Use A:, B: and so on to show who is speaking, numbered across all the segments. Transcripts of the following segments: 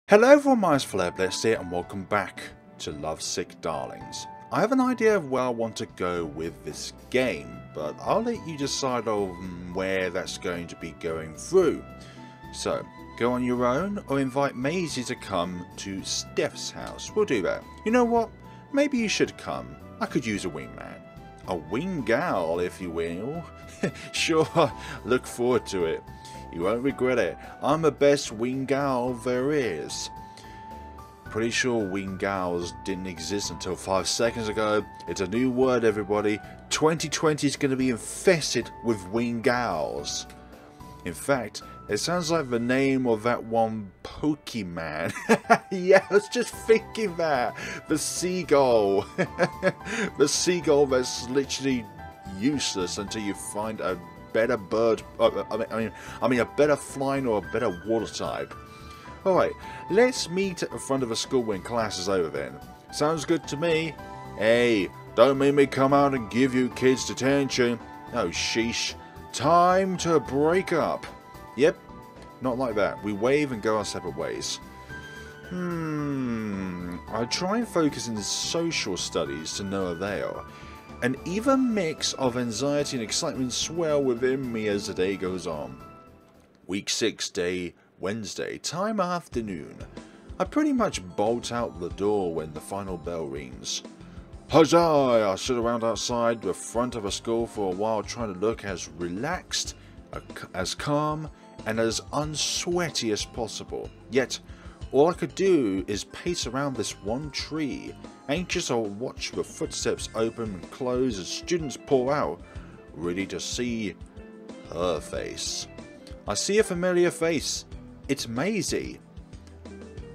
A: Hello everyone, my name's FlareBlitzed here and welcome back to LoveSick Darlings. I have an idea of where I want to go with this game, but I'll let you decide on where that's going to be going through. So, go on your own or invite Maisy to come to Steph's house. We'll do that. You know what? Maybe you should come. I could use a wingman. A wingal, if you will. Sure, look forward to it. You won't regret it. I'm the best wingal there is. Pretty sure wingals didn't exist until 5 seconds ago. It's a new word, everybody. 2020 is going to be infested with wingals. In fact, it sounds like the name of that one Pokemon. Yeah, I was just thinking that. The seagull. The seagull that's literally useless until you find a better bird, I mean a better flying or a better water type. Alright, let's meet at the front of the school when class is over then. Sounds good to me. Hey, don't make me come out and give you kids detention. Oh sheesh. Time to break up. Yep, not like that. We wave and go our separate ways. I try and focus in social studies to no avail. An even mix of anxiety and excitement swell within me as the day goes on. Week 6 day, Wednesday, time afternoon. I pretty much bolt out the door when the final bell rings. Huzzah! I sit around outside the front of a school for a while trying to look as relaxed, as calm, and as unsweaty as possible. Yet, all I could do is pace around this one tree, anxious to watch the footsteps open and close as students pour out, ready to see her face. I see a familiar face. It's Maisy.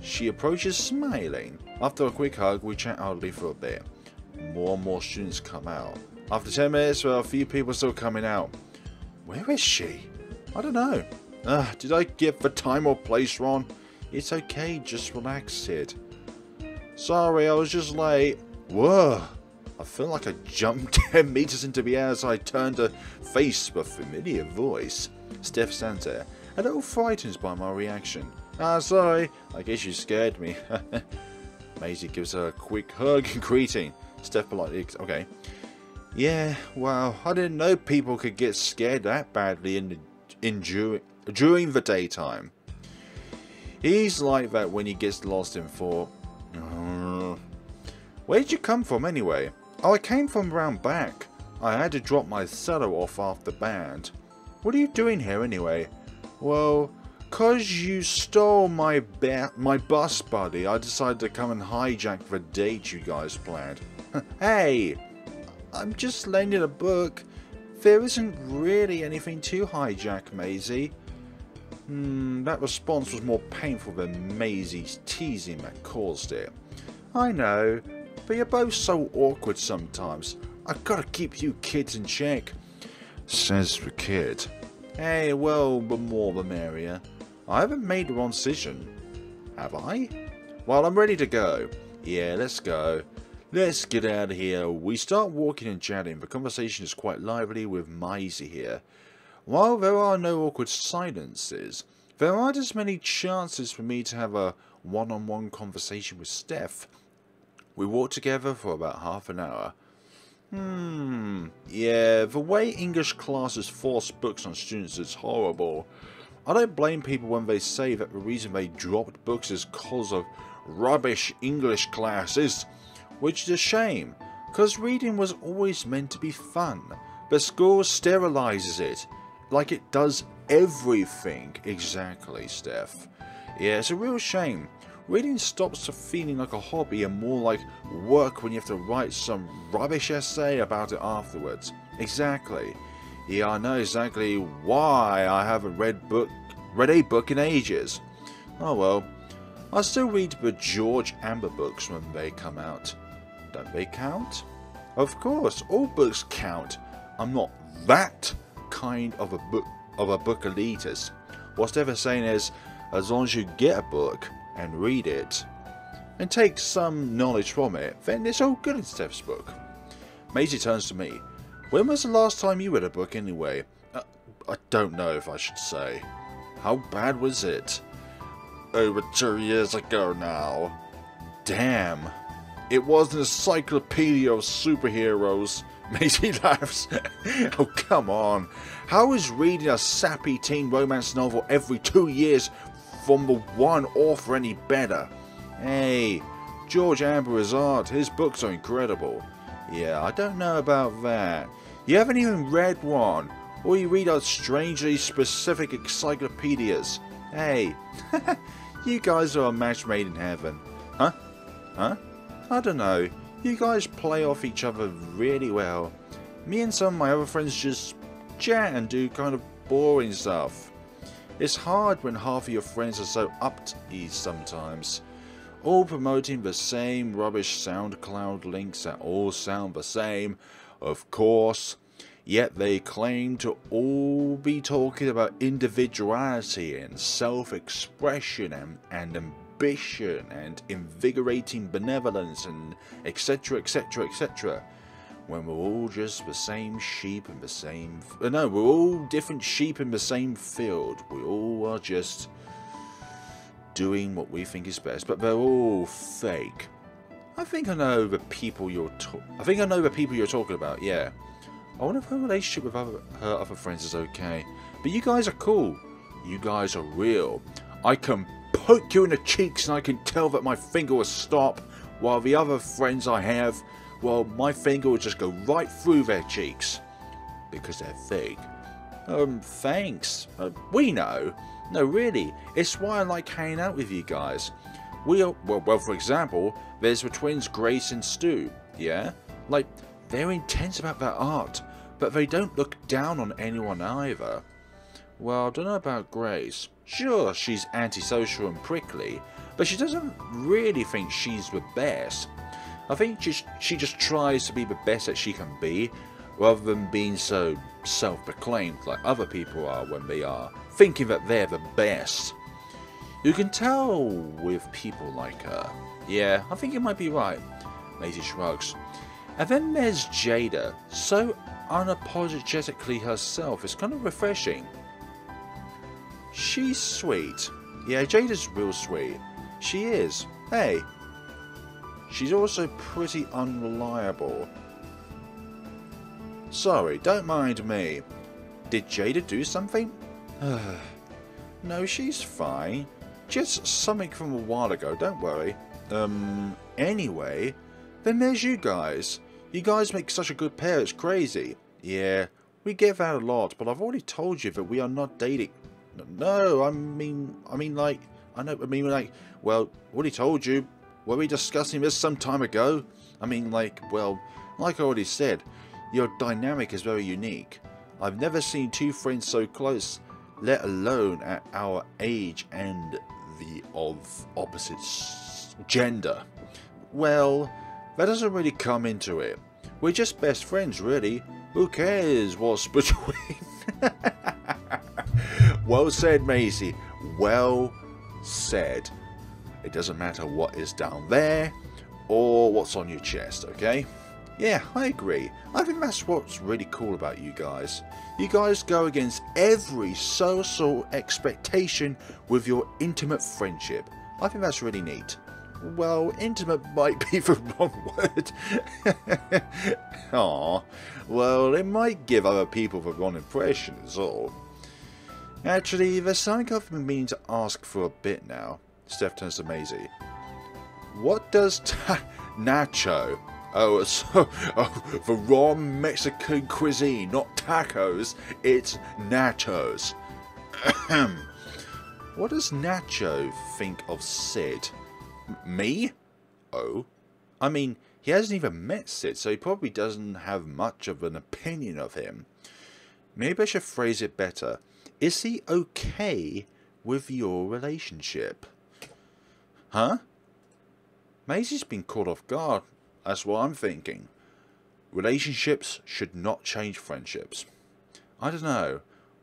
A: She approaches smiling. After a quick hug, we chat idly for a bit. More and more students come out. After 10 minutes, there are a few people still coming out. Where is she? I don't know. Did I get the time or place wrong? It's okay, just relax, kid. Sorry, I was just late. Whoa! I feel like I jumped 10 meters into the air as I turned to face the familiar voice. Steph stands there, a little frightened by my reaction. Sorry, I guess you scared me. Maisy gives her a quick hug and greeting. Steph politely, okay. Yeah, well, I didn't know people could get scared that badly during the daytime. He's like that when he gets lost in thought. Where did you come from anyway? Oh, I came from round back. I had to drop my cello off after band. What are you doing here anyway? Well, 'cause you stole my bus buddy, I decided to come and hijack the date you guys planned. Hey, I'm just lending a book. There isn't really anything to hijack, Maisy. That response was more painful than Maisy's teasing that caused it. I know, but you're both so awkward sometimes. I've got to keep you kids in check, says the kid. Hey, well, the more the merrier. I haven't made the wrong decision. Have I? Well, I'm ready to go. Yeah, let's go. Let's get out of here. We start walking and chatting. The conversation is quite lively with Maisy here. While there are no awkward silences, there aren't as many chances for me to have a one-on-one conversation with Steph. We walk together for about half an hour. Yeah, the way English classes force books on students is horrible. I don't blame people when they say that the reason they dropped books is cause of rubbish English classes, which is a shame, because reading was always meant to be fun, but school sterilizes it. Like it does everything. Exactly, Steph. Yeah, it's a real shame. Reading stops to feeling like a hobby and more like work when you have to write some rubbish essay about it afterwards. Exactly. Yeah, I know exactly why I haven't read a book in ages. Oh well. I still read the George Amber books when they come out. Don't they count? Of course, all books count. I'm not that kind of a book elitist. What's ever saying is, as long as you get a book and read it and take some knowledge from it, then it's all good in Steph's book. Maisy turns to me. When was the last time you read a book anyway? I don't know if I should say. How bad was it? over 2 years ago now. Damn. It was an encyclopedia of superheroes. Maisy laughs. Oh, come on. How is reading a sappy teen romance novel every 2 years from the one author any better? Hey, George Amber is art. His books are incredible. Yeah, I don't know about that. You haven't even read one. All you read are strangely specific encyclopedias. Hey, you guys are a match made in heaven. Huh? Huh? I don't know. You guys play off each other really well. Me and some of my other friends just chat and do kind of boring stuff. It's hard when half of your friends are so uppity sometimes. All promoting the same rubbish SoundCloud links that all sound the same, of course. Yet they claim to all be talking about individuality and self-expression and ambition and invigorating benevolence and etc, etc, etc. When we're all just the same sheep in the same... No, we're all different sheep in the same field. We all are just doing what we think is best, but they're all fake. I think I know the people you're talking about, yeah. I wonder if her relationship with her other friends is okay. But you guys are cool. You guys are real. I can poke you in the cheeks and I can tell that my finger will stop, while the other friends I have, well, my finger will just go right through their cheeks. Because they're fake. Thanks. We know. No, really. It's why I like hanging out with you guys. We are, well, for example, there's the twins Grace and Stu, yeah? Like, they're intense about their art, but they don't look down on anyone either. Well, I don't know about Grace. Sure, she's antisocial and prickly, but she doesn't really think she's the best. I think she just tries to be the best that she can be, rather than being so self-proclaimed like other people are when they are, thinking that they're the best. You can tell with people like her. Yeah, I think you might be right. Maisy shrugs. And then there's Jayda, so unapologetically herself. It's kind of refreshing. She's sweet. Yeah, Jayda's real sweet. She is. Hey. She's also pretty unreliable. Sorry, don't mind me. Did Jayda do something? No, she's fine. Just something from a while ago, don't worry. Anyway, then there's you guys. You guys make such a good pair, it's crazy. Yeah, we get that a lot, but I've already told you that we are not dating. No, I mean like, well, already told you. Were we discussing this some time ago? I mean, like, well, like I already said, your dynamic is very unique. I've never seen two friends so close, let alone at our age and the of opposite gender. Well, that doesn't really come into it. We're just best friends, really. Who cares what's between? Well said, Maisy. Well said. It doesn't matter what is down there or what's on your chest, okay? Yeah, I agree. I think that's what's really cool about you guys. You guys go against every social expectation with your intimate friendship. I think that's really neat. Well, intimate might be the wrong word. Aw, well, it might give other people the wrong impression is all. Actually, there's something I've been meaning to ask for a bit now. Steph turns to Maisy. What does nacho? Oh, so, the raw Mexican cuisine, not tacos. It's nachos. What does Nacho think of Sid? Me? Oh. I mean, he hasn't even met Sid, so he probably doesn't have much of an opinion of him. Maybe I should phrase it better. Is he okay with your relationship? Huh? Maisy's been caught off guard. That's what I'm thinking. Relationships should not change friendships. I don't know.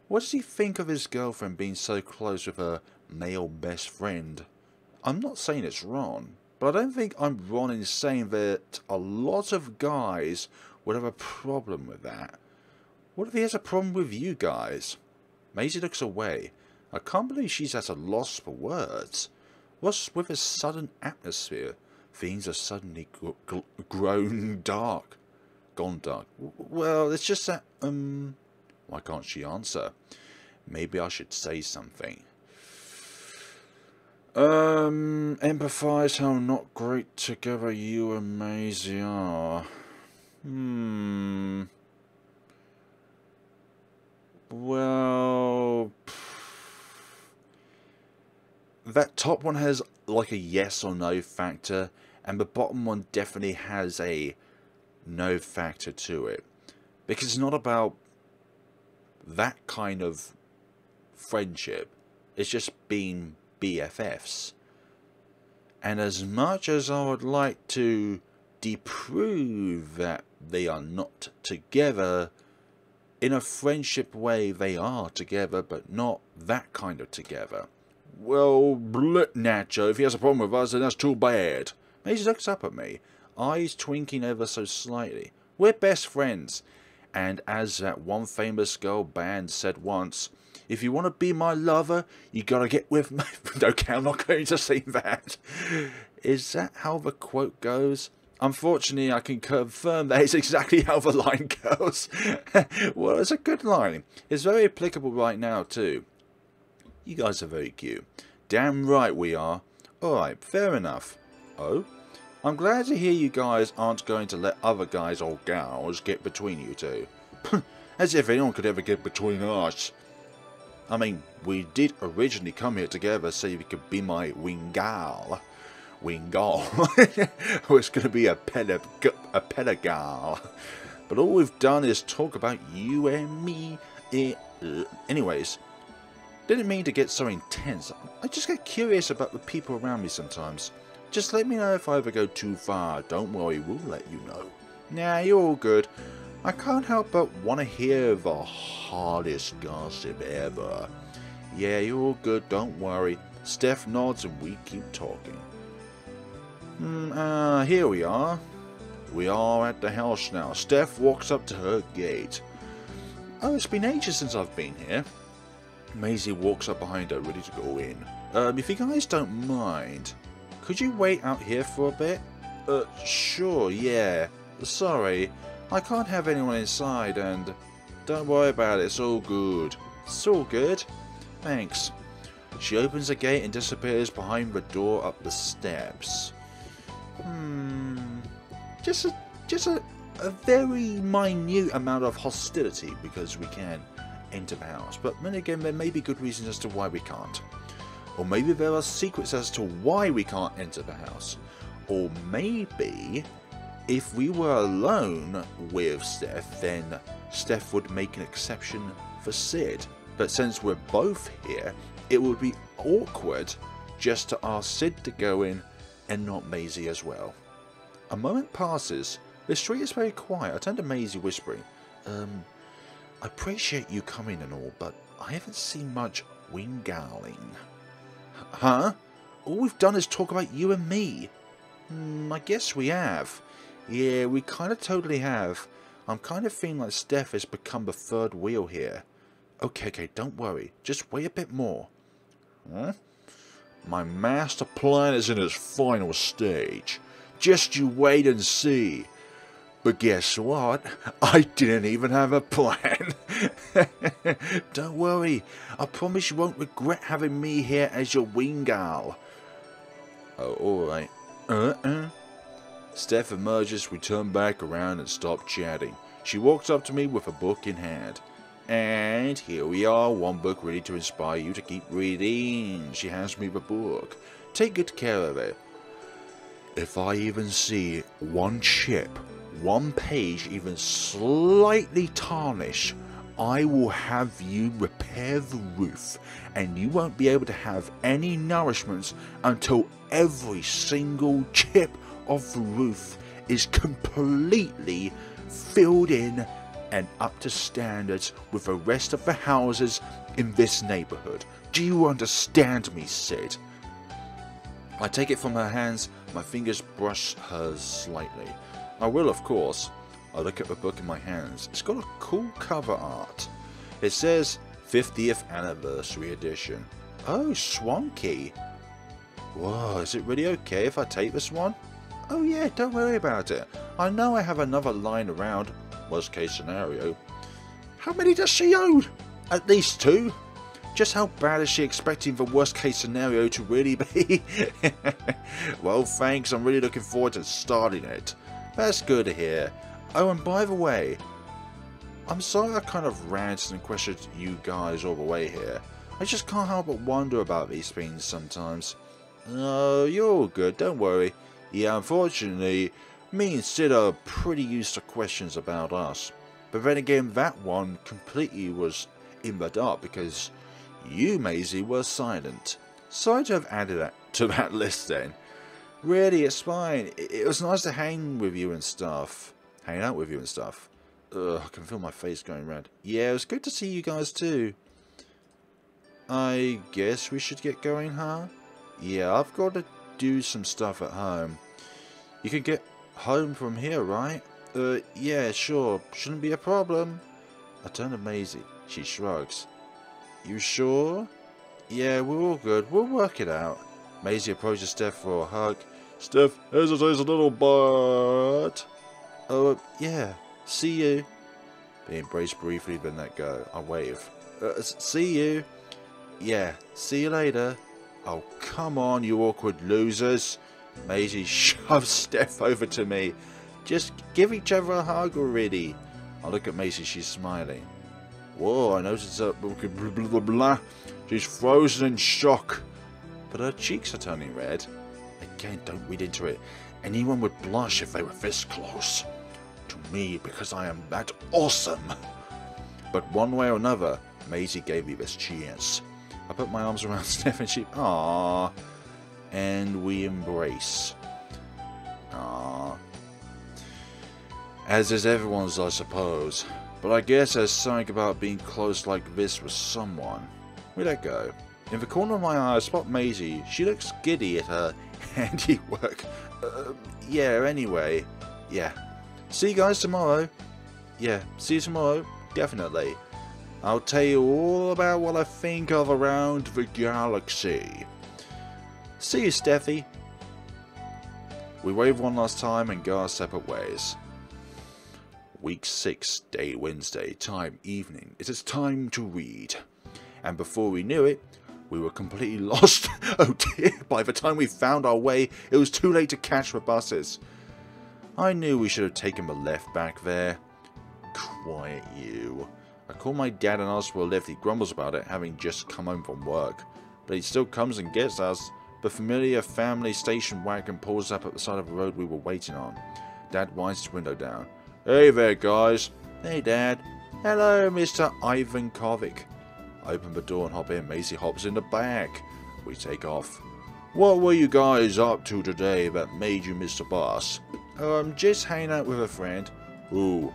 A: What does he think of his girlfriend being so close with her male best friend? I'm not saying it's wrong, but I don't think I'm wrong in saying that a lot of guys would have a problem with that. What if he has a problem with you guys? Maisy looks away. I can't believe she's at a loss for words. What's with this sudden atmosphere? Things are suddenly grown dark. Gone dark. Well, it's just that, why can't she answer? Maybe I should say something. Empathize how not great together you and Maisy are. Well, that top one has like a yes or no factor, and the bottom one definitely has a no factor to it. Because it's not about that kind of friendship. It's just being BFFs. And as much as I would like to disprove that they are not together, in a friendship way they are together, but not that kind of together. Well, Nacho, if he has a problem with us, then that's too bad. Maisy looks up at me, eyes twinkling ever so slightly. We're best friends. And as that one famous girl band said once, if you want to be my lover, you gotta get with me. Okay, I'm not going to sing that. Is that how the quote goes? Unfortunately, I can confirm that is exactly how the line goes. Well, it's a good line. It's very applicable right now, too. You guys are very cute. Damn right we are. Alright, fair enough. Oh? I'm glad to hear you guys aren't going to let other guys or gals get between you two. As if anyone could ever get between us. I mean, we did originally come here together so you could be my wingal. Wingal. It's going to be a pedagal. But all we've done is talk about you and me. Anyways, didn't mean to get so intense. I just get curious about the people around me sometimes. Just let me know if I ever go too far. Don't worry, we'll let you know. Nah, you're all good. I can't help but want to hear the hardest gossip ever. Yeah, you're all good, don't worry. Steph nods and we keep talking. Here we are. We are at the house now. Steph walks up to her gate. Oh, it's been ages since I've been here. Maisy walks up behind her, ready to go in. If you guys don't mind, could you wait out here for a bit? Sure, yeah. Sorry, I can't have anyone inside, and don't worry about it, it's all good. It's all good. Thanks. She opens the gate and disappears behind the door up the steps. Just a very minute amount of hostility because we can enter the house. But then again, there may be good reasons as to why we can't. Or maybe there are secrets as to why we can't enter the house. Or maybe if we were alone with Steph, then Steph would make an exception for Sid. But since we're both here, it would be awkward just to ask Sid to go in and not Maisy as well. A moment passes. The street is very quiet. I turn to Maisy, whispering, I appreciate you coming and all, but I haven't seen much wingalling. Huh? All we've done is talk about you and me. I guess we have. Yeah, we kind of totally have. I'm kind of feeling like Steph has become the third wheel here. Okay, don't worry. Just wait a bit more. Huh? My master plan is in its final stage. Just you wait and see. But guess what? I didn't even have a plan. Don't worry. I promise you won't regret having me here as your wingal. Oh, alright. Steph emerges, we turn back around and stop chatting. She walks up to me with a book in hand. And here we are, one book ready to inspire you to keep reading. She hands me the book. Take good care of it. If I even see one chip, one page even slightly tarnished, I will have you repair the roof, and you won't be able to have any nourishments until every single chip of the roof is completely filled in and up to standards with the rest of the houses in this neighborhood. Do you understand me, Sid? I take it from her hands, my fingers brush hers slightly. I will, of course. I look at the book in my hands. It's got a cool cover art. It says 50th Anniversary Edition. Oh, swanky. Whoa, is it really okay if I take this one? Oh yeah, don't worry about it. I know I have another lying around. Worst case scenario. How many does she own? At least 2? Just how bad is she expecting the worst case scenario to really be? Well, thanks. I'm really looking forward to starting it. That's good to hear. Oh, and by the way, I'm sorry I kind of ranted and questioned you guys all the way here. I just can't help but wonder about these things sometimes. No, you're all good. Don't worry. Yeah, unfortunately, me and Sid are pretty used to questions about us. But then again, that one completely was in the dark because you, Maisy, were silent. Sorry to have added that to that list then. Really, it's fine. It was nice to hang with you and stuff. Hang out with you and stuff. Ugh, I can feel my face going red. Yeah, it was good to see you guys too. I guess we should get going, huh? Yeah, I've got to do some stuff at home. You can get home from here, right? Yeah, sure. Shouldn't be a problem. I turn to Maisy. She shrugs. You sure? Yeah, we're all good. We'll work it out. Maisy approaches Steph for a hug. Steph hesitates a little, but... Oh, yeah. See you. They embrace briefly, then let go. I wave. See you. Yeah, see you later. Oh, come on, you awkward losers. Maisy shoves Steph over to me. Just give each other a hug already. I look at Maisy, she's smiling. Whoa, I noticed that blah, blah, blah. She's frozen in shock. But her cheeks are turning red. Again, don't read into it. Anyone would blush if they were this close to me because I am that awesome. But one way or another, Maisy gave me this chance. I put my arms around Steph and she... Aww. And we embrace. Aww. As is everyone's, I suppose. But I guess there's something about being close like this with someone. We let go. In the corner of my eye, I spot Maisy. She looks giddy at her handiwork. Yeah, anyway. Yeah. See you guys tomorrow. Yeah, see you tomorrow. Definitely. I'll tell you all about what I think of around the galaxy. See you, Steffi. We wave one last time and go our separate ways. Week 6, day Wednesday, time evening. It is time to read. And before we knew it, we were completely lost. Oh dear, by the time we found our way, it was too late to catch the buses. I knew we should have taken the left back there. Quiet you. I call my dad and ask for a lift. He grumbles about it, having just come home from work. But he still comes and gets us. The familiar family station wagon pulls up at the side of the road we were waiting on. Dad winds his window down. Hey there, guys. Hey, Dad. Hello, Mr. Ivan Kovic. I open the door and hop in. Maisy hops in the back. We take off. What were you guys up to today that made you miss the bus? I'm just hanging out with a friend. Ooh.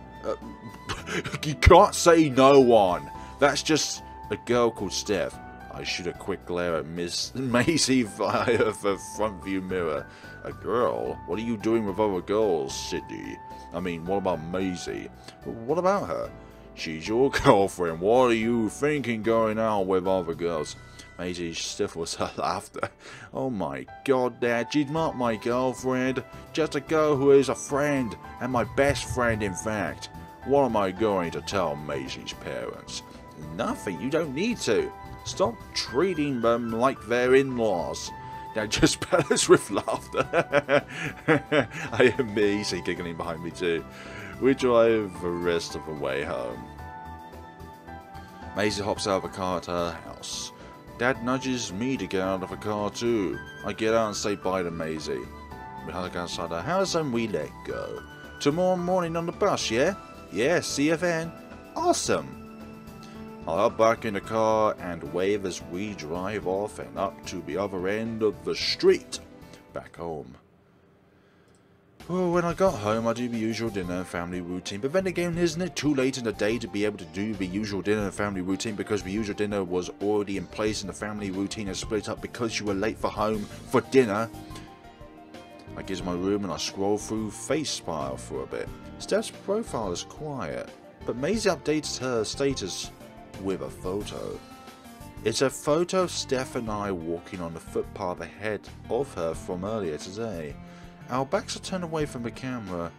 A: You can't say no one. That's just a girl called Steph. I shoot a quick glare at Miss Maisy via the front view mirror. A girl? What are you doing with other girls, Sydney? I mean, what about Maisy? What about her? She's your girlfriend. What are you thinking going out with other girls? Maisy stifles her laughter. Oh my god, Dad, she's not my girlfriend. Just a girl who is a friend, and my best friend, in fact. What am I going to tell Maisy's parents? Nothing, you don't need to. Stop treating them like their in-laws. Dad just bellows with laughter. I hear Maisy giggling behind me too. We drive the rest of the way home. Maisy hops out of the car at her house. Dad nudges me to get out of the car too. I get out and say bye to Maisy. We hug outside her house and we let go. Tomorrow morning on the bus, yeah? Yeah, see you then. Awesome. I hop back in the car and wave as we drive off and up to the other end of the street. Back home. Well, when I got home, I do the usual dinner and family routine, but then again, isn't it too late in the day to be able to do the usual dinner and family routine because the usual dinner was already in place and the family routine is split up because you were late for home for dinner? I get to my room and I scroll through FaceFile for a bit. Steph's profile is quiet, but Maisy updates her status with a photo. It's a photo of Steph and I walking on the footpath ahead of her from earlier today. Our backs are turned away from the camera.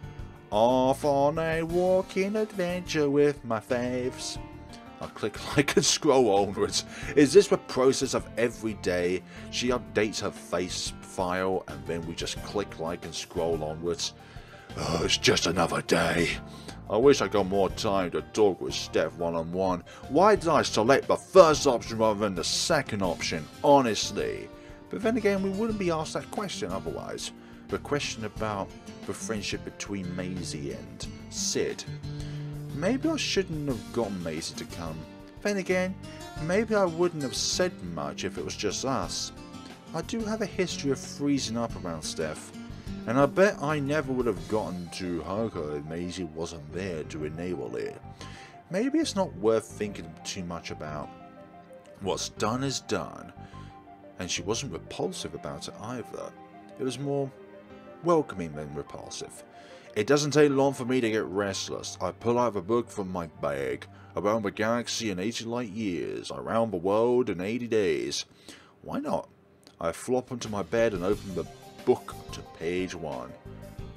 A: Off on a walking adventure with my faves. I click like and scroll onwards. Is this the process of every day? She updates her face file and then we just click like and scroll onwards. Oh, it's just another day. I wish I got more time to talk with Steph one-on-one. Why did I select the first option rather than the second option, honestly? But then again, we wouldn't be asked that question otherwise. The question about the friendship between Maisy and Sid. Maybe I shouldn't have gotten Maisy to come. Then again, maybe I wouldn't have said much if it was just us. I do have a history of freezing up around Steph, and I bet I never would have gotten to hug her if Maisy wasn't there to enable it. Maybe it's not worth thinking too much about. What's done is done, and she wasn't repulsive about it either. It was more welcoming than repulsive. It doesn't take long for me to get restless. I pull out the book from my bag. Around the galaxy in 80 light years. Around the world in 80 days. Why not? I flop onto my bed and open the book to page 1.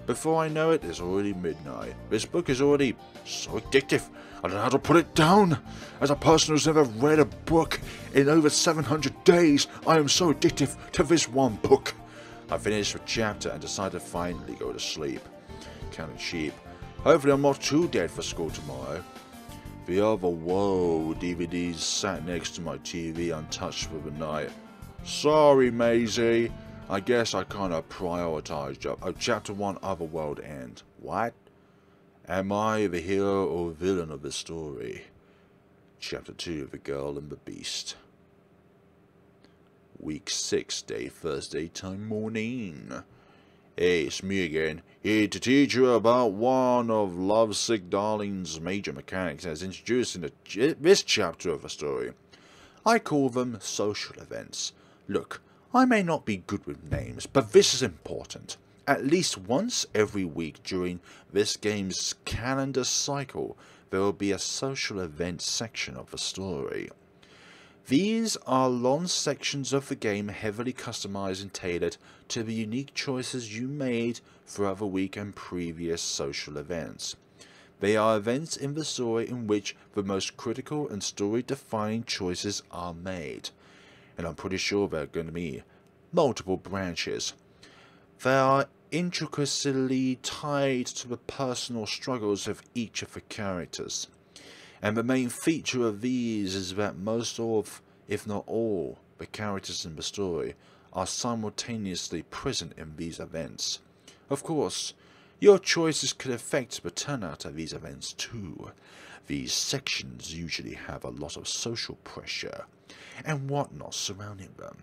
A: Before I know it, it's already midnight. This book is already so addictive. I don't know how to put it down. As a person who's never read a book in over 700 days, I am so addictive to this one book. I finish the chapter and decide to finally go to sleep. Counting sheep. Hopefully I'm not too dead for school tomorrow. The Other World DVDs sat next to my TV untouched for the night. Sorry, Maisy. I guess I kind of prioritized chapter 1 Otherworld end. What? Am I the hero or villain of the story? Chapter 2 The Girl and the Beast. Week 6, day Thursday time morning. Hey, it's me again, here to teach you about one of LoveSick Darlings' major mechanics as introduced in this chapter of the story. I call them social events. Look, I may not be good with names, but this is important. At least once every week during this game's calendar cycle, there will be a social event section of the story. These are long sections of the game heavily customized and tailored to the unique choices you made throughout the week and previous social events. They are events in the story in which the most critical and story-defining choices are made. And I'm pretty sure there are going to be multiple branches. They are intricately tied to the personal struggles of each of the characters. And the main feature of these is that most of, if not all, the characters in the story are simultaneously present in these events. Of course, your choices could affect the turnout of these events too. These sections usually have a lot of social pressure and whatnot surrounding them,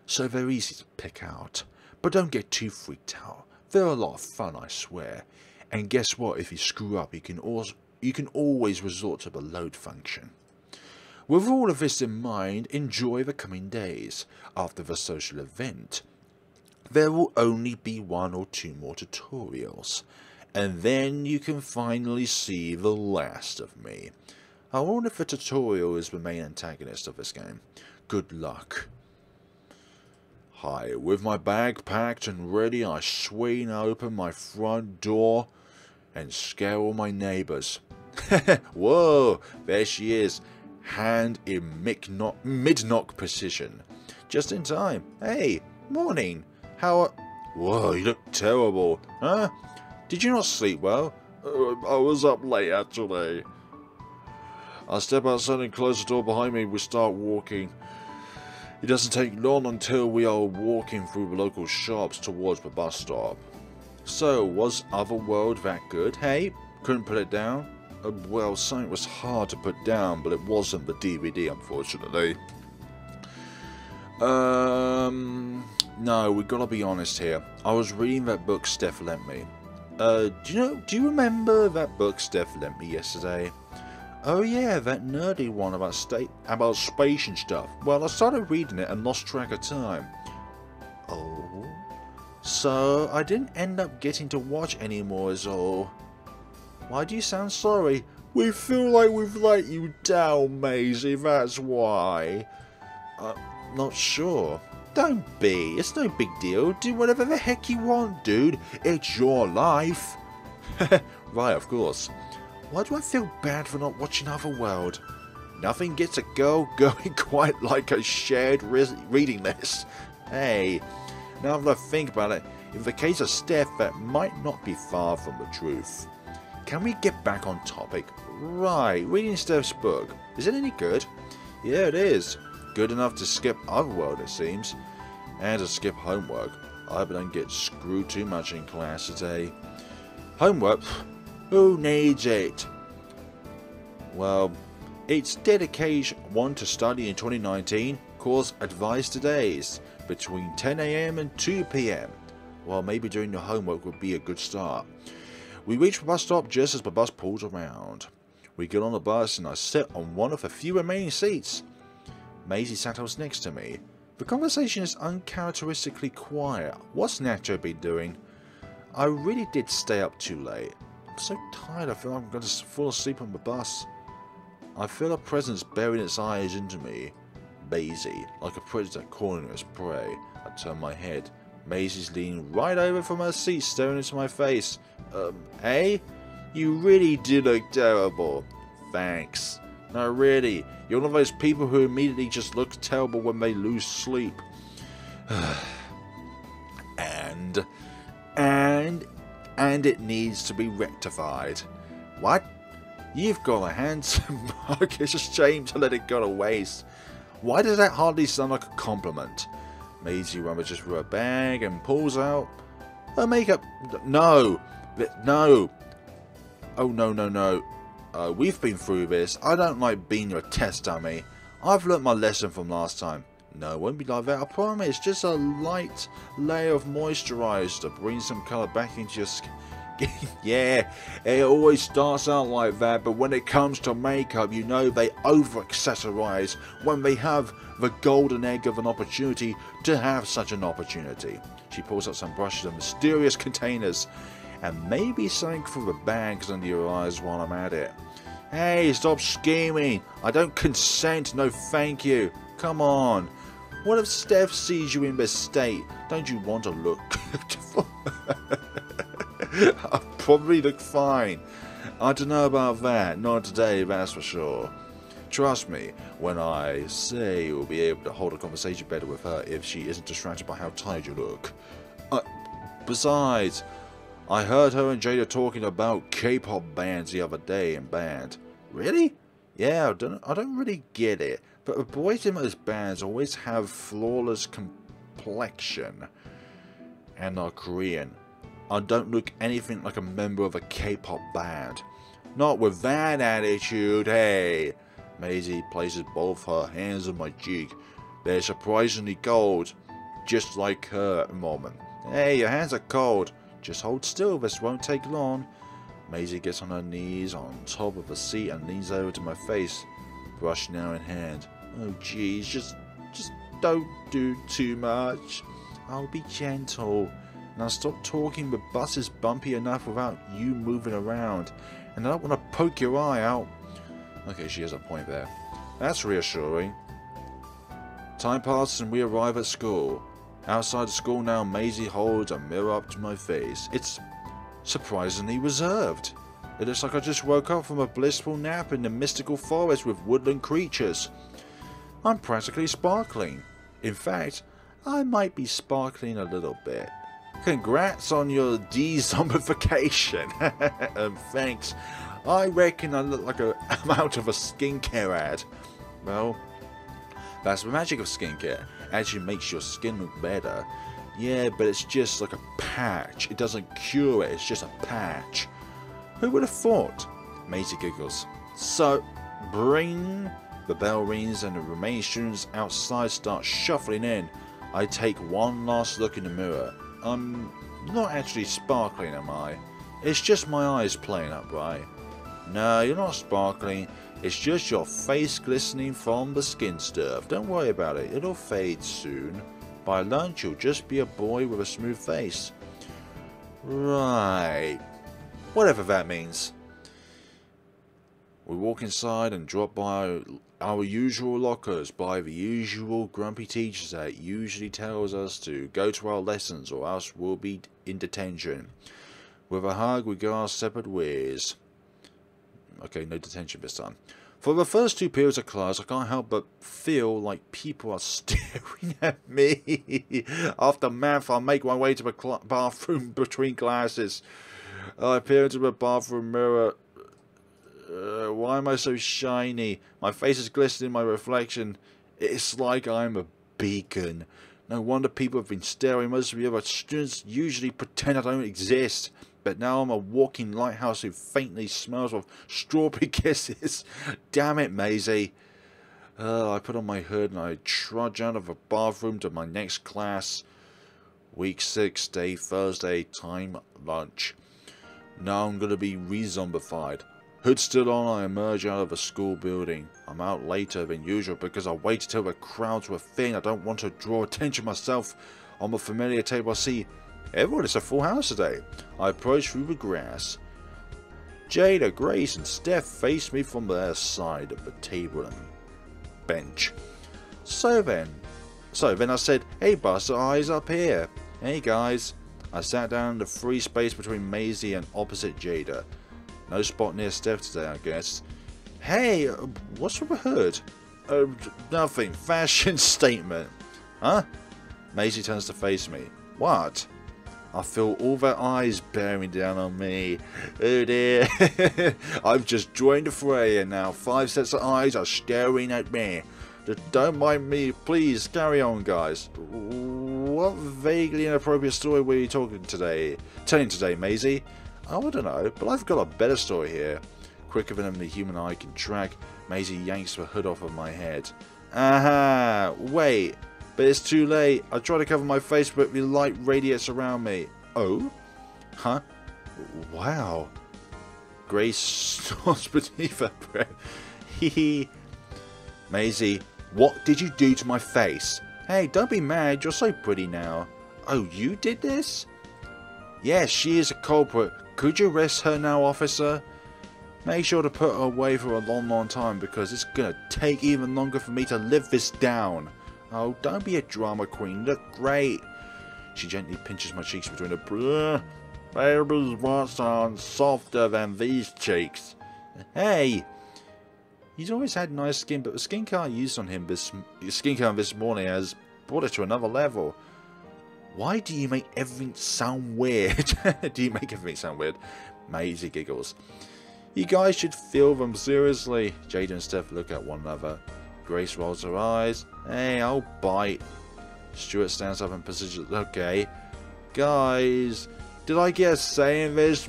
A: so they're easy to pick out. But don't get too freaked out. They're a lot of fun, I swear. And guess what? If you screw up, you can always resort to the load function. With all of this in mind, enjoy the coming days. After the social event, there will only be 1 or 2 more tutorials, and then you can finally see the last of me. I wonder if the tutorial is the main antagonist of this game. Good luck. Hi, with my bag packed and ready, I swing open my front door and scare all my neighbours. Whoa, there she is, hand in mid-knock precision. Just in time. Hey, morning. Whoa, you look terrible. Huh? Did you not sleep well? I was up late, actually. I step outside and close the door behind me. We start walking. It doesn't take long until we are walking through the local shops towards the bus stop. So, was Otherworld that good? Hey, couldn't put it down? Well, something was hard to put down, but it wasn't the DVD, unfortunately. No, we gotta be honest here. I was reading that book Steph lent me. Do you remember that book Steph lent me yesterday? Oh yeah, that nerdy one about space and stuff. Well, I started reading it and lost track of time. Oh? So, I didn't end up getting to watch anymore is all. Why do you sound sorry? We feel like we've let you down, Maisy, that's why. Not sure. Don't be. It's no big deal. Do whatever the heck you want, dude. It's your life. Right, of course. Why do I feel bad for not watching Otherworld? Nothing gets a girl going quite like a shared reading list. Hey, now that I think about it, in the case of Steph, that might not be far from the truth. Can we get back on topic? Right, reading Steph's book. Is it any good? Yeah, it is. Good enough to skip Otherworld, it seems. And to skip homework. I hope I don't get screwed too much in class today. Homework? Who needs it? Well, it's dedication 1 to study in 2019. Course advised today's between 10 AM and 2 PM. Well, maybe doing your homework would be a good start. We reach the bus stop just as the bus pulls around. We get on the bus and I sit on one of the few remaining seats. Maisy sat us next to me. The conversation is uncharacteristically quiet. What's Nacho been doing? I really did stay up too late. I'm so tired I feel I'm going to fall asleep on the bus. I feel a presence burying its eyes into me. Maisy, like a predator cornering its prey. I turn my head. Maisy's leaning right over from her seat, staring into my face. Hey? You really do look terrible. Thanks. No, really. You're one of those people who immediately just look terrible when they lose sleep. And it needs to be rectified. What? You've got a handsome mug. It's a shame to let it go to waste. Why does that hardly sound like a compliment? Maisy rummages through her bag and pulls out her makeup. No. Oh, no. We've been through this. I don't like being your test dummy. I've learnt my lesson from last time. No, it won't be like that, I promise. Just a light layer of moisturiser to bring some colour back into your skin. Yeah, it always starts out like that, but when it comes to makeup, you know they over-accessorize when they have the golden egg of an opportunity to have such an opportunity. She pulls out some brushes and mysterious containers, and maybe something for the bags under your eyes while I'm at it. Hey, stop scheming. I don't consent, no thank you. Come on. What if Steph sees you in this state? Don't you want to look beautiful? I probably look fine. I don't know about that. Not today, that's for sure. Trust me when I say you'll be able to hold a conversation better with her if she isn't distracted by how tired you look. Besides, I heard her and Jayda talking about K-pop bands the other day in band. Really? Yeah, I don't really get it. But the boys in those bands always have flawless complexion and are Korean. I don't look anything like a member of a K-pop band. Not with that attitude, hey. Maisy places both her hands on my cheek. They're surprisingly cold, just like her at the moment. Hey, your hands are cold. Just hold still, this won't take long. Maisy gets on her knees on top of the seat and leans over to my face, brush now in hand. Oh geez, just don't do too much. I'll be gentle. Now stop talking, the bus is bumpy enough without you moving around. And I don't want to poke your eye out. Okay, she has a point there. That's reassuring. Time passes and we arrive at school. Outside the school now, Maisy holds a mirror up to my face. It's surprisingly reserved. It looks like I just woke up from a blissful nap in the mystical forest with woodland creatures. I'm practically sparkling. In fact, I might be sparkling a little bit. Congrats on your de-zombification. Thanks. I reckon I look like I'm out of a skincare ad. Well, that's the magic of skincare. Actually makes your skin look better. Yeah, but it's just like a patch. It doesn't cure it, it's just a patch. Who would have thought? Maisy giggles. So, bring. The bell rings and the remaining students outside start shuffling in. I take one last look in the mirror. I'm not actually sparkling, am I? It's just my eyes playing up, right? No, you're not sparkling. It's just your face glistening from the skin stuff. Don't worry about it. It'll fade soon. By lunch, you'll just be a boy with a smooth face. Right. Whatever that means. We walk inside and drop by our usual lockers, by the usual grumpy teachers that usually tells us to go to our lessons or else we'll be in detention. With a hug, we go our separate ways. Okay, no detention this time. For the first 2 periods of class, I can't help but feel like people are staring at me. After math, I make my way to the bathroom between classes. I peer into the bathroom mirror. Why am I so shiny? My face is glistening in my reflection. It's like I'm a beacon. No wonder people have been staring. Most of the other students usually pretend I don't exist. But now I'm a walking lighthouse who faintly smells of strawberry kisses. Damn it, Maisy. I put on my hood and I trudge out of the bathroom to my next class. Week 6, day Thursday, time lunch. Now I'm going to be re-zombified. Hood still on, I emerge out of the school building. I'm out later than usual because I waited till the crowds were thin. I don't want to draw attention myself. On the familiar table I see everyone is a full house today. I approach through the grass. Jayda, Grace and Steph face me from their side of the table and bench. So then I said, hey Buster, eyes up here. Hey guys. I sat down in the free space between Maisy and opposite Jayda. No spot near Steph today, I guess. Hey, what's with the hood? Nothing. Fashion statement. Huh? Maisy turns to face me. What? I feel all their eyes bearing down on me. Oh dear. I've just joined the fray and now 5 sets of eyes are staring at me. Just don't mind me, please. Carry on, guys. What vaguely inappropriate story were you telling today, Maisy? Oh, I don't know, but I've got a better story here. Quicker than the human eye can track, Maisy yanks the hood off of my head. Aha! Wait, but it's too late. I try to cover my face, but the light radiates around me. Oh? Huh? Wow. Grace snorts beneath her breath. Hee. Maisy, what did you do to my face? Hey, don't be mad. You're so pretty now. Oh, you did this? Yes, she is a culprit. Could you arrest her now, officer? Make sure to put her away for a long time because it's gonna take even longer for me to live this down. Oh, don't be a drama queen. Look great. She gently pinches my cheeks between her. Baby's wants are softer than these cheeks. Hey! He's always had nice skin, but the skincare I used on him this morning has brought it to another level. Why do you make everything sound weird? Do you make everything sound weird? Maisy giggles. You guys should feel them seriously. Jayda and Steph look at one another. Grace rolls her eyes. Hey, I'll bite. Stuart stands up and positions. Okay. Guys, did I get a say in this?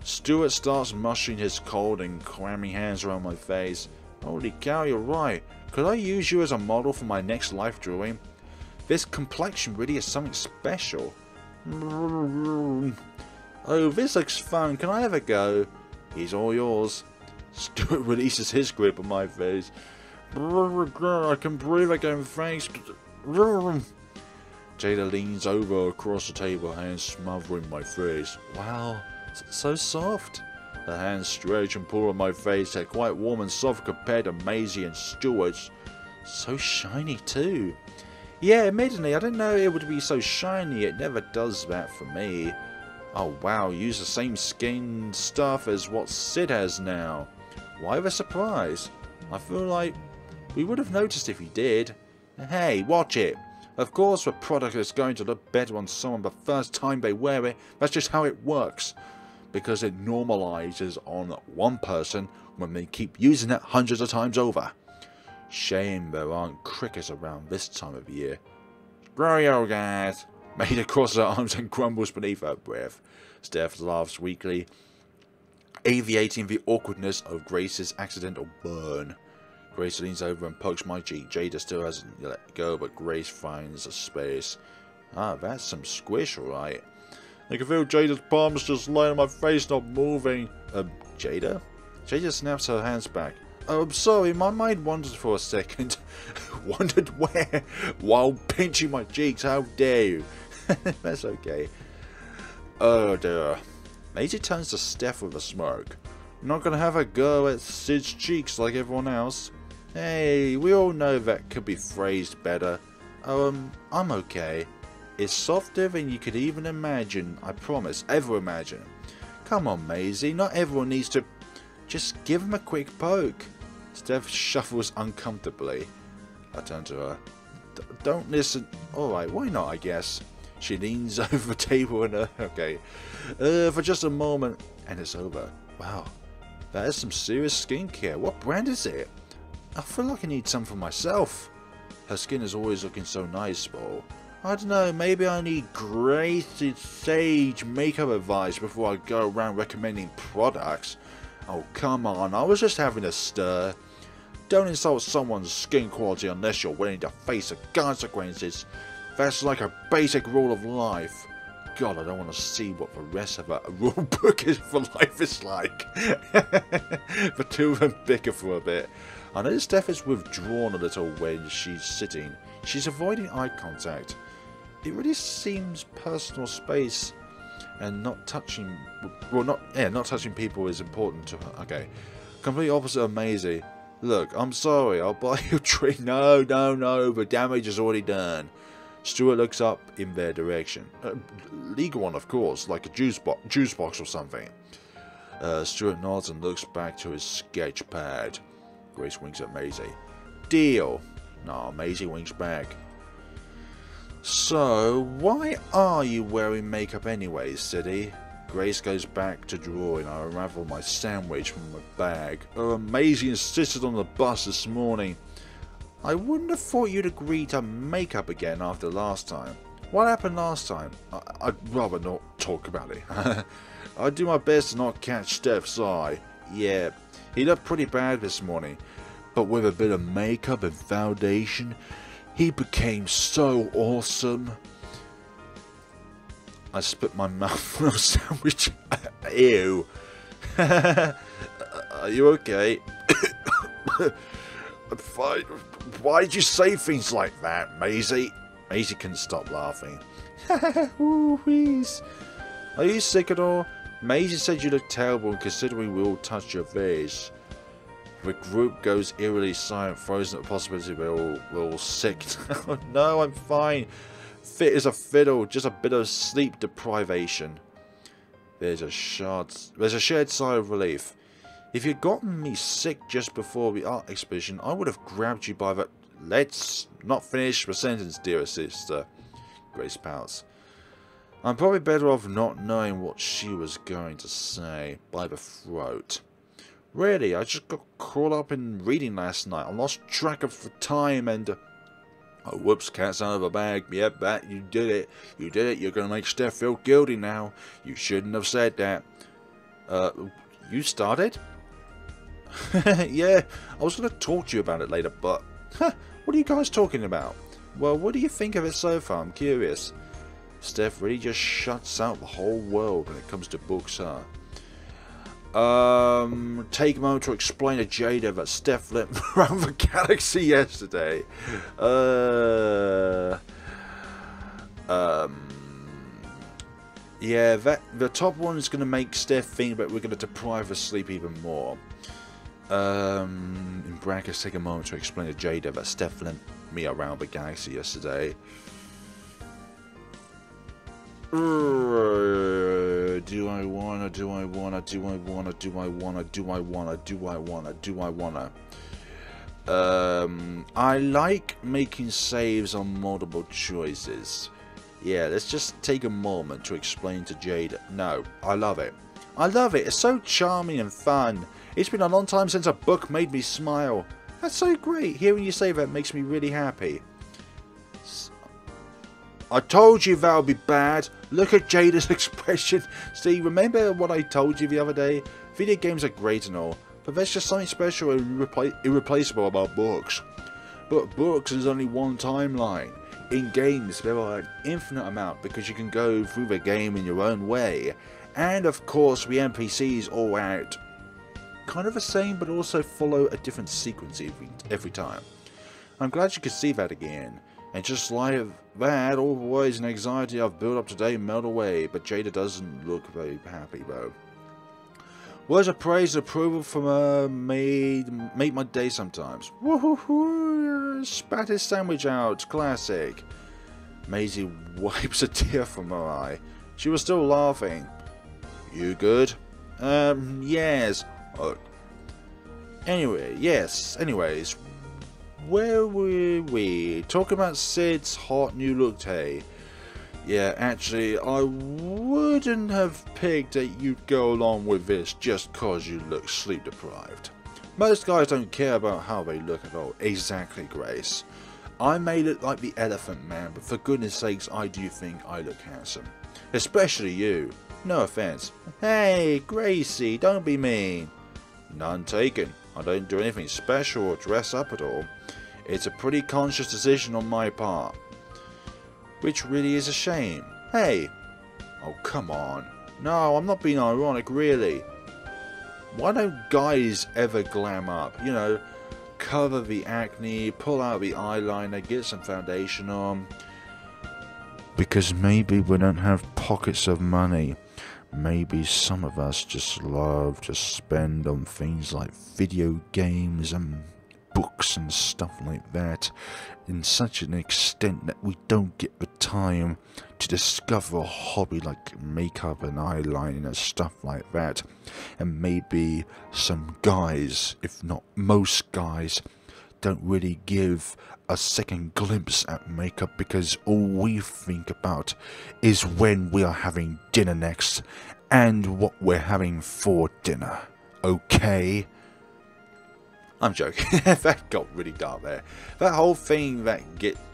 A: Stuart starts mushing his cold and clammy hands around my face. Holy cow, you're right. Could I use you as a model for my next life drawing? This complexion really is something special. Oh, this looks fun. Can I have a go? He's all yours. Stuart releases his grip on my face. I can breathe again, thanks. Jayda leans over across the table, hands smothering my face. Wow, so soft. Her hands stretch and pull on my face. They're quite warm and soft compared to Maisy and Stuart's. So shiny too. Yeah, admittedly, I didn't know it would be so shiny. It never does that for me. Oh wow, use the same skin stuff as what Sid has now. Why the surprise? I feel like we would have noticed if he did. Hey, watch it. Of course the product is going to look better on someone the first time they wear it. That's just how it works. Because it normalizes on one person when they keep using it hundreds of times over. Shame there aren't crickets around this time of year. Screw you guys. Maida crosses her arms and grumbles beneath her breath. Steph laughs weakly, alleviating the awkwardness of Grace's accidental burn. Grace leans over and pokes my cheek. Jayda still hasn't let go, but Grace finds a space. Ah, that's some squish, alright. I can feel Jada's palms just laying on my face, not moving. Jayda? Jayda snaps her hands back. Oh, I'm sorry, my mind wandered for a second. Wandered where? While pinching my cheeks, how dare you? That's okay. Oh dear. Maisy turns to Steph with a smirk. You're not gonna have a go at Sid's cheeks like everyone else. Hey, we all know that could be phrased better. I'm okay. It's softer than you could even imagine, I promise, ever imagine. Come on, Maisy, not everyone needs to... Just give him a quick poke. Steph shuffles uncomfortably. I turn to her. Don't listen. Alright, why not, I guess. She leans over the table and, okay. For just a moment, and it's over. Wow, that is some serious skincare. What brand is it? I feel like I need some for myself. Her skin is always looking so nice, Paul. I don't know, maybe I need grated sage makeup advice before I go around recommending products. Oh, come on, I was just having a stir. Don't insult someone's skin quality unless you're willing to face the consequences. That's like a basic rule of life. God, I don't want to see what the rest of a rule book is for life is like. The two of them bicker for a bit. I notice Steph is withdrawn a little when she's sitting. She's avoiding eye contact. It really seems personal space and not touching... Well, not touching people is important to her. Okay. Complete opposite of Maisy. Look, I'm sorry, I'll buy you a drink. No, the damage is already done. Stuart looks up in their direction. Legal one, of course, like a juice box or something. Stuart nods and looks back to his sketch pad. Grace winks at Maisy. Deal. No, Maisy winks back. So, why are you wearing makeup anyways, Siddy? Grace goes back to drawing. I unravel my sandwich from my bag. Maisy insisted on the bus this morning. I wouldn't have thought you'd agree to makeup again after last time. What happened last time? I'd rather not talk about it. I'd do my best to not catch Steph's eye. Yeah, he looked pretty bad this morning. But with a bit of makeup and foundation, he became so awesome. I spit my mouth on a sandwich. Ew. Are you okay? I'm fine. Why did you say things like that, Maisy? Maisy couldn't stop laughing. Ooh, please. Are you sick at all? Maisy said you look terrible considering we all touched your face. The group goes eerily silent, frozen at the possibility we're all sick. Oh, no, I'm fine. Fit as a fiddle, just a bit of sleep deprivation. There's a shared sigh of relief. If you'd gotten me sick just before the art exhibition, I would have grabbed you by the... Let's not finish the sentence, dear sister. Grace pouts. I'm probably better off not knowing what she was going to say. By the throat. Really, I just got caught up in reading last night. I lost track of the time and... Oh, whoops, cat's out of the bag. Yep, that, you did it. You did it. You're going to make Steph feel guilty now. You shouldn't have said that. You started? Yeah, I was going to talk to you about it later, but... what are you guys talking about? Well, what do you think of it so far? I'm curious. Steph really just shuts out the whole world when it comes to books, huh? Take a moment to explain to Jayda that Steph lit around the galaxy yesterday. Yeah, the top one is going to make Steph think that we're going to deprive her sleep even more. In brackets, take a moment to explain to Jayda that Steph lit me around the galaxy yesterday. Do I wanna? I like making saves on multiple choices. Yeah, let's just take a moment to explain to Jayda. No, I love it. I love it. It's so charming and fun. It's been a long time since a book made me smile. That's so great. Hearing you say that makes me really happy. I told you that would be bad. Look at Jayda's expression. See, remember what I told you the other day? Video games are great and all, but there's just something special and irreplaceable about books. But books is only one timeline. In games, there are an infinite amount because you can go through the game in your own way. And of course, the NPCs all out. Kind of the same, but also follow a different sequence every time. I'm glad you could see that again. And just like that, all the worries and anxiety I've built up today melt away, but Jayda doesn't look very happy though. Words of praise and approval from her made my day sometimes. Woohoo! Spat his sandwich out. Classic. Maisy wipes a tear from her eye. She was still laughing. You good? Yes. Anyways. Where were we? Talking about Sid's hot new look, hey? Yeah, actually, I wouldn't have picked that you'd go along with this just cause you look sleep deprived. Most guys don't care about how they look at all. Exactly, Grace. I may look like the Elephant Man, but for goodness sakes, I do think I look handsome. Especially you. No offense. Hey, Gracie, don't be mean. None taken. I don't do anything special or dress up at all. It's a pretty conscious decision on my part. Which really is a shame. Hey! Oh, come on. No, I'm not being ironic, really. Why don't guys ever glam up? You know, cover the acne, pull out the eyeliner, get some foundation on. Because maybe we don't have pockets of money. Maybe some of us just love to spend on things like video games and books and stuff like that in such an extent that we don't get the time to discover a hobby like makeup and eyeliner and stuff like that. And maybe some guys, if not most guys, don't really give a second glimpse at makeup because all we think about is when we are having dinner next and what we're having for dinner. Okay? I'm joking. That got really dark there. That whole thing that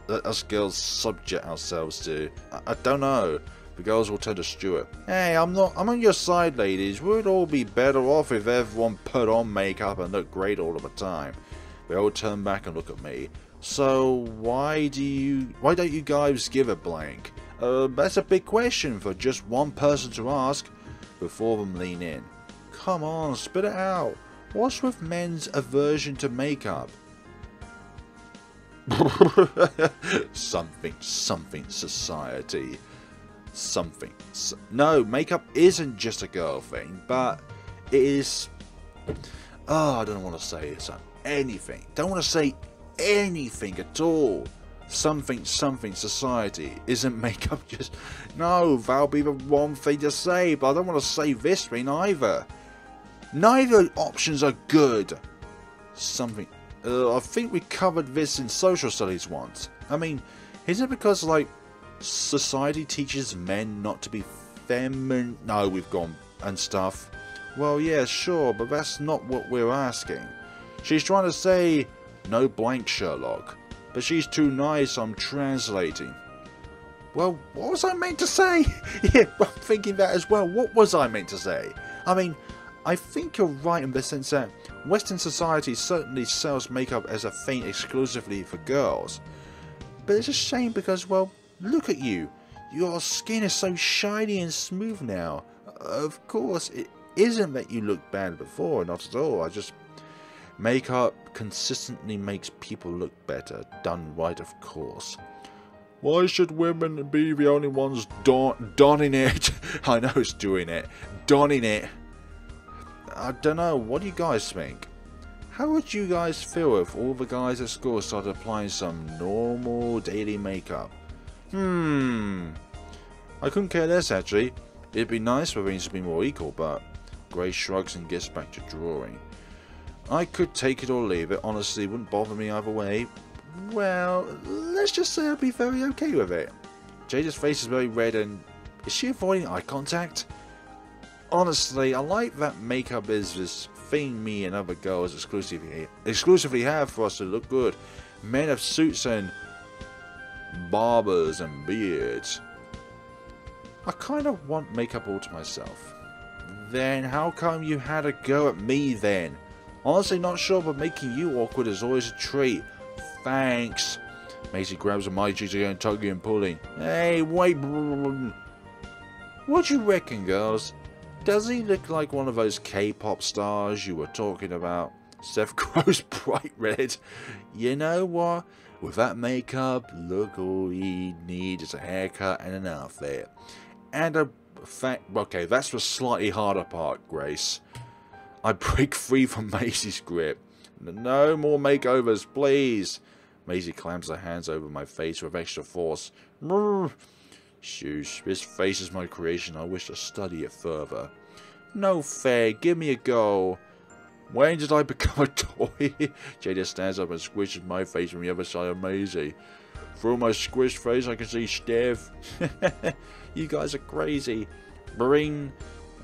A: us girls subject ourselves to. I don't know. The girls will turn to Stuart. Hey, I'm on your side, ladies. We'd all be better off if everyone put on makeup and looked great all of the time. They all turn back and look at me. So why don't you guys give a blank? That's a big question for just one person to ask. Before them lean in. Come on, spit it out. What's with men's aversion to makeup? something society. No, makeup isn't just a girl thing, but it is. Oh, I don't want to say it. Anything. Don't want to say anything at all. Something society. Isn't makeup just. No, that'll be the wrong thing to say, but I don't want to say this thing either. Neither options are good. I think we covered this in social studies once. I mean, is it because, like, society teaches men not to be feminine? No, we've gone and stuff. Well, yeah, sure, but that's not what we're asking. She's trying to say, no blank, Sherlock. But she's too nice, I'm translating. Well, what was I meant to say? Yeah, I'm thinking that as well. What was I meant to say? I mean, I think you're right in the sense that Western society certainly sells makeup as a thing exclusively for girls. But it's a shame because, well, look at you. Your skin is so shiny and smooth now. Of course, it isn't that you looked bad before, not at all. Makeup consistently makes people look better, done right, of course. Why should women be the only ones donning it? I know it's doing it. Donning it. I don't know, what do you guys think? How would you guys feel if all the guys at school started applying some normal daily makeup? I couldn't care less, actually. It'd be nice for things to be more equal, but Grace shrugs and gets back to drawing. I could take it or leave it, honestly, wouldn't bother me either way. Well, let's just say I'd be very okay with it. Jayda's face is very red and... Is she avoiding eye contact? Honestly, I like that makeup is this thing me and other girls exclusively have for us to look good. Men have suits and barbers and beards. I kind of want makeup all to myself. Then how come you had a go at me then? Honestly not sure, but making you awkward is always a treat. Thanks. Maisy grabs a my cheek and tugging and pulling. Hey, wait. What do you reckon, girls? Does he look like one of those K-pop stars you were talking about? Steph grows bright red. You know what? With that makeup, look, all he needs is a haircut and an outfit. And a fact. Okay, that's the slightly harder part, Grace. I break free from Maisy's grip. No more makeovers, please. Maisy clams her hands over my face with extra force. Shush, this face is my creation. I wish to study it further. No fair, give me a go. When did I become a toy? Jayda stands up and squishes my face from the other side of Maisy. Through my squished face I can see Steph. You guys are crazy. Bring.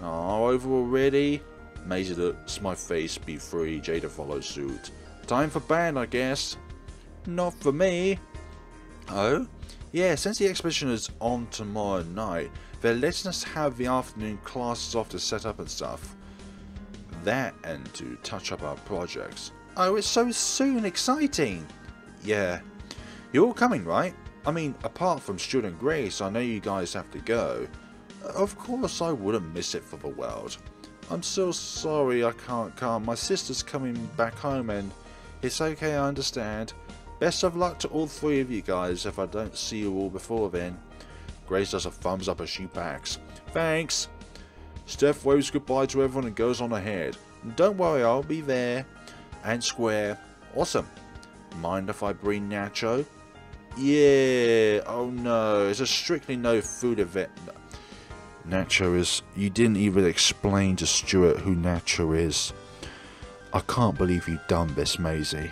A: Oh, over already? Maisy looks my face be free. Jayda follows suit. Time for band, I guess. Not for me. Oh? Yeah, since the exhibition is on tomorrow night, they're letting us have the afternoon classes off to set up and stuff. That and to touch up our projects. Oh, it's so soon. Exciting. Yeah. You're all coming, right? I mean, apart from Stuart and Grace, I know you guys have to go. Of course I wouldn't miss it for the world. I'm so sorry I can't come. My sister's coming back home and it's okay, I understand. Best of luck to all three of you guys if I don't see you all before then. Grace does a thumbs up as she packs. Thanks. Steph waves goodbye to everyone and goes on ahead. Don't worry, I'll be there. And square. Awesome. Mind if I bring Nacho? Yeah. Oh no, it's a strictly no food event. Nacho is... You didn't even explain to Stuart who Nacho is. I can't believe you've done this, Maisy.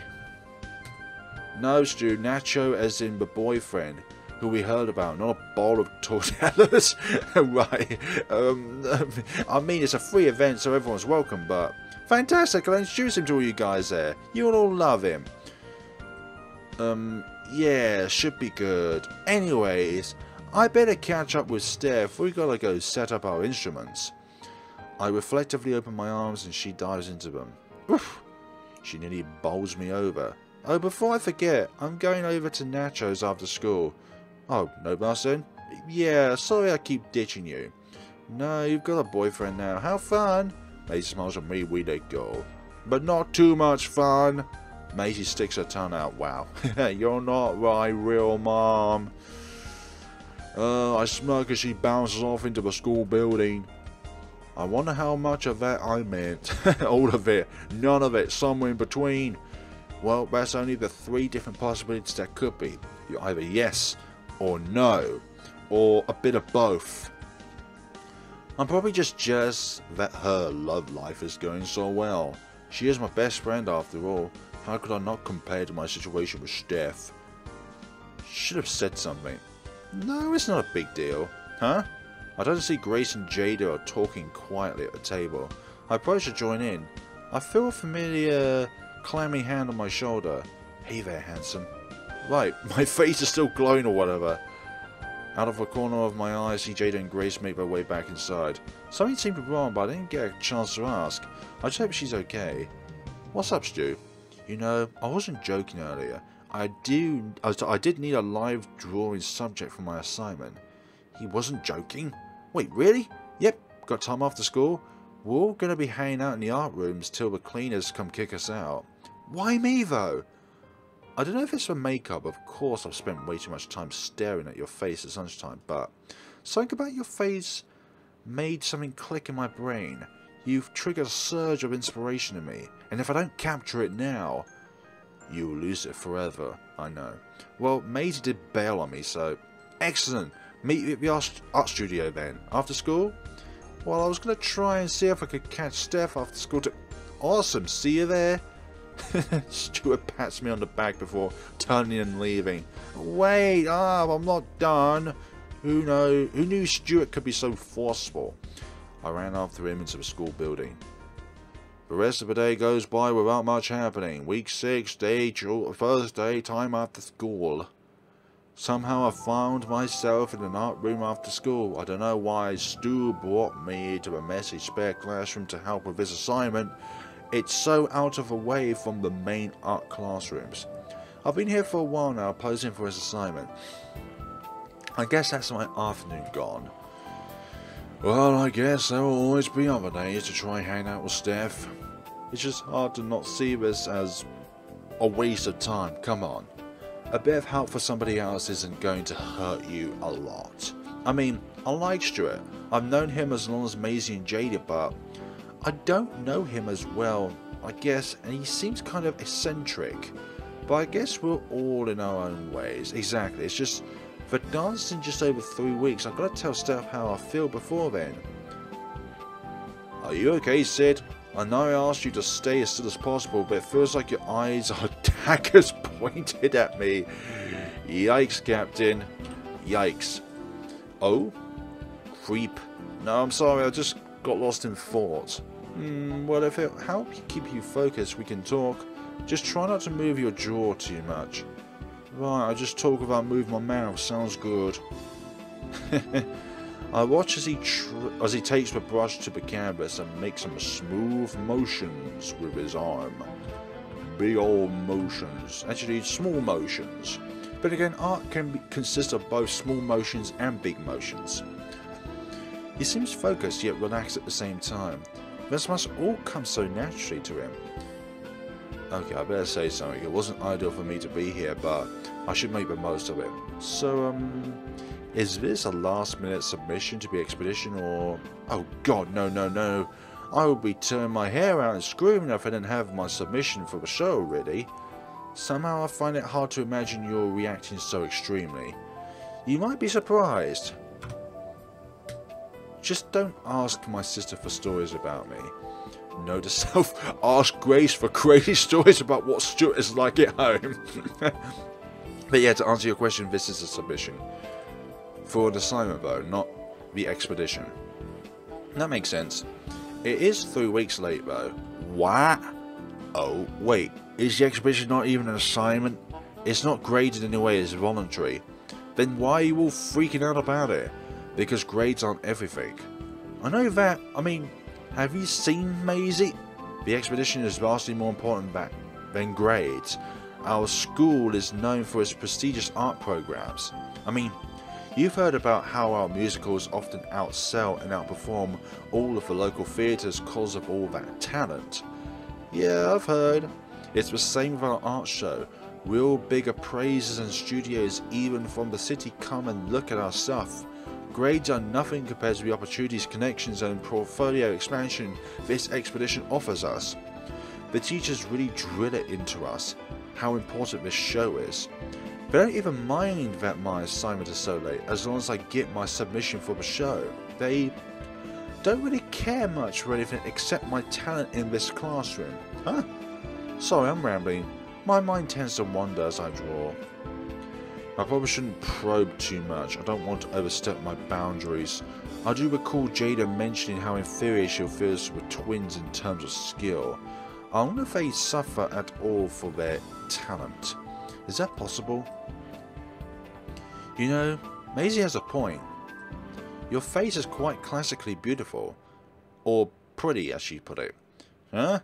A: No, Stu, Nacho as in the boyfriend who we heard about, not a bowl of tortillas. Right. I mean, it's a free event, so everyone's welcome, but... Fantastic, I'll introduce him to all you guys there. You'll all love him. Yeah, should be good. Anyways, I better catch up with Steph. We gotta go set up our instruments. I reflectively open my arms and she dives into them. Oof! She nearly bowls me over. Oh, before I forget, I'm going over to Nacho's after school. Oh, no bussin'? Yeah, sorry I keep ditching you. No, you've got a boyfriend now. How fun! Maisy smiles at me, we let go. But not too much fun. Maisy sticks her tongue out. Wow. You're not my real mom. I smirk as she bounces off into the school building. I wonder how much of that I meant. All of it. None of it. Somewhere in between. Well, that's only the three different possibilities that could be. You're either yes or no. Or a bit of both. I'm probably just jealous that her love life is going so well. She is my best friend after all. How could I not compare to my situation with Steph? Should have said something. No, it's not a big deal. Huh? I don't see Grace and Jayda are talking quietly at the table. I approach to join in. I feel a familiar, clammy hand on my shoulder. Hey there, handsome. Right, my face is still glowing or whatever. Out of the corner of my eye, I see Jayda and Grace make their way back inside. Something seemed wrong, but I didn't get a chance to ask. I just hope she's okay. What's up, Stu? You know, I wasn't joking earlier. I did need a live drawing subject for my assignment. He wasn't joking? Wait, really? Yep, got time after school. We're all going to be hanging out in the art rooms till the cleaners come kick us out. Why me, though? I don't know if it's for makeup. Of course, I've spent way too much time staring at your face at lunchtime, but something about your face made something click in my brain. You've triggered a surge of inspiration in me, and if I don't capture it now, you'll lose it forever, I know. Well, Maisy did bail on me, so... Excellent! Meet you at the art studio then. After school? Well, I was going to try and see if I could catch Steph after school to... Awesome, see you there? Stuart pats me on the back before turning and leaving. Wait, I'm not done. Who knew Stuart could be so forceful? I ran after him into the school building. The rest of the day goes by without much happening. Week 6, first day, time after school. Somehow I found myself in an art room after school. I don't know why Stu brought me to a messy spare classroom to help with this assignment. It's so out of the way from the main art classrooms. I've been here for a while now, posing for his assignment. I guess that's my afternoon gone. Well, I guess there will always be other days to try hang out with Steph. It's just hard to not see this as a waste of time, come on. A bit of help for somebody else isn't going to hurt you a lot. I mean, I like Stuart. I've known him as long as Maisy and Jayda, but I don't know him as well, I guess, and he seems kind of eccentric. But I guess we're all in our own ways. Exactly, it's just, for dancing just over 3 weeks, I've got to tell Steph how I feel before then. Are you okay, Sid? I know I asked you to stay as still as possible, but it feels like your eyes are daggers pointed at me. Yikes, Captain. Yikes. Oh? Creep. No, I'm sorry, I just got lost in thought. Well, if it helps keep you focused, we can talk. Just try not to move your jaw too much. Right, I just talk without moving my mouth. Sounds good. I watch as he takes the brush to the canvas and makes some smooth motions with his arm. Big old motions. Actually, small motions. But again, art can consist of both small motions and big motions. He seems focused yet relaxed at the same time. This must all come so naturally to him. Okay, I better say something. It wasn't ideal for me to be here, but I should make the most of it. So, is this a last-minute submission to the expedition, or... Oh god, no. I would be tearing my hair out and screaming if I didn't have my submission for the show already. Somehow I find it hard to imagine you're reacting so extremely. You might be surprised. Just don't ask my sister for stories about me. Note to self, ask Grace for crazy stories about what Stuart is like at home. But yeah, to answer your question, this is a submission. For an assignment though, not the expedition. That makes sense. It is 3 weeks late though. What? Oh, wait. Is the expedition not even an assignment? It's not graded in any way, it's voluntary. Then why are you all freaking out about it? Because grades aren't everything. I know that. I mean, have you seen Maisy? The expedition is vastly more important than grades. Our school is known for its prestigious art programs. I mean, you've heard about how our musicals often outsell and outperform all of the local theatres because of all that talent. Yeah, I've heard. It's the same with our art show. Real big appraisers and studios even from the city come and look at our stuff. Grades are nothing compared to the opportunities, connections and portfolio expansion this expedition offers us. The teachers really drill it into us, how important this show is. They don't even mind that my assignment is so late, as long as I get my submission for the show. They don't really care much for anything except my talent in this classroom. Huh? Sorry, I'm rambling. My mind tends to wander as I draw. I probably shouldn't probe too much. I don't want to overstep my boundaries. I do recall Jayda mentioning how inferior she feels with twins in terms of skill. I wonder if they suffer at all for their talent. Is that possible? You know, Maisy has a point. Your face is quite classically beautiful. Or pretty, as she put it. Huh?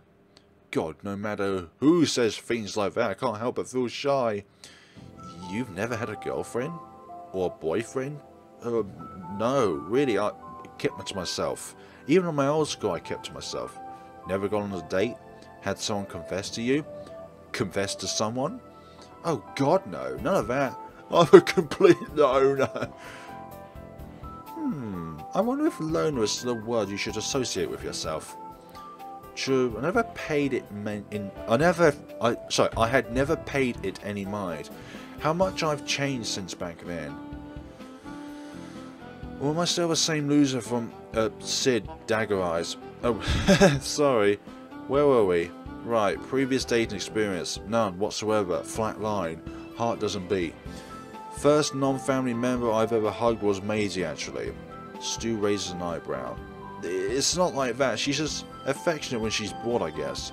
A: God, no matter who says things like that, I can't help but feel shy. You've never had a girlfriend? Or a boyfriend? No, really, I kept it to myself. Even on my old school, I kept to myself. Never gone on a date? Had someone confess to you? Confess to someone? Oh god, no, none of that. I'm a complete loner. I wonder if loner is still a word you should associate with yourself. True, I never paid it I had never paid it any mind. How much I've changed since back then. Or am I still the same loser from Sid Dagger Eyes? Oh, sorry. Where were we? Right, previous dating experience. None whatsoever. Flat line. Heart doesn't beat. First non-family member I've ever hugged was Maisy, actually. Stu raises an eyebrow. It's not like that. She's just affectionate when she's bored, I guess.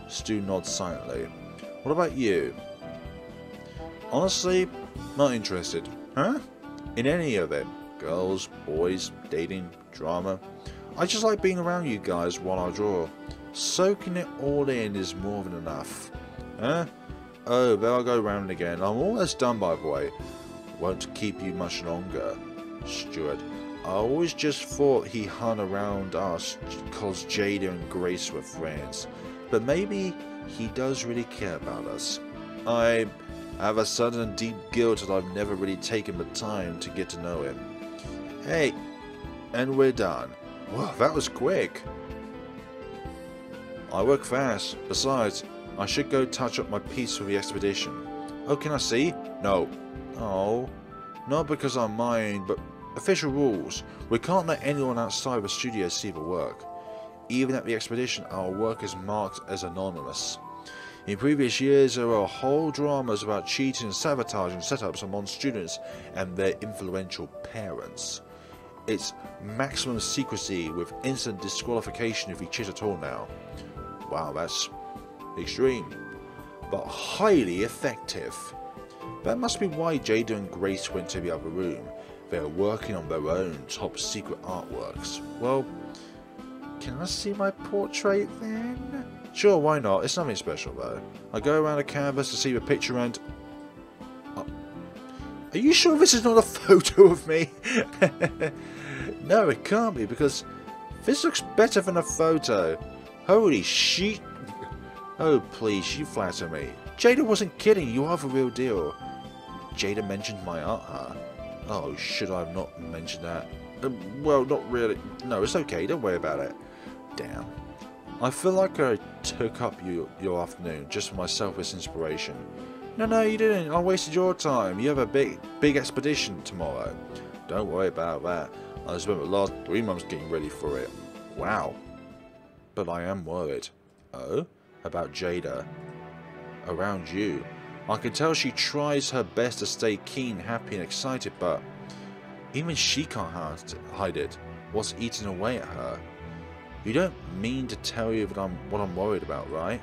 A: Stu nods silently. What about you? Honestly, not interested. Huh? In any of it. Girls, boys, dating, drama. I just like being around you guys while I draw. Soaking it all in is more than enough. Huh? Oh, there I go round again. I'm almost done, by the way. Won't keep you much longer. Stuart. I always just thought he hung around us because Jayda and Grace were friends. But maybe he does really care about us. I have a sudden deep guilt that I've never really taken the time to get to know him. Hey, and we're done. Wow, that was quick. I work fast. Besides, I should go touch up my piece for the expedition. Oh, can I see? No. Oh, not because I mind, but official rules. We can't let anyone outside the studio see the work. Even at the expedition, our work is marked as anonymous. In previous years, there were whole dramas about cheating and sabotaging setups among students and their influential parents. It's maximum secrecy with instant disqualification if we cheat at all now. Wow, that's extreme, but highly effective. That must be why Jayda and Grace went to the other room. They're working on their own top secret artworks. Well, can I see my portrait then? Sure, why not? It's nothing special though. I go around the canvas to see the picture and... Are you sure this is not a photo of me? No, it can't be, because this looks better than a photo. Holy shit. Oh please, you flatter me. Jayda wasn't kidding, you are the real deal. Jayda mentioned my art, huh? Oh, should I have not mentioned that? Well, not really. No, it's okay, don't worry about it. Damn. I feel like I took up your afternoon just for my selfish inspiration. No, you didn't. I wasted your time. You have a big expedition tomorrow. Don't worry about that. I spent the last 3 months getting ready for it. Wow. But I am worried. Oh? About Jayda. Around you. I can tell she tries her best to stay keen, happy and excited, but even she can't hide it. What's eating away at her? You don't mean to tell you that what I'm worried about, right?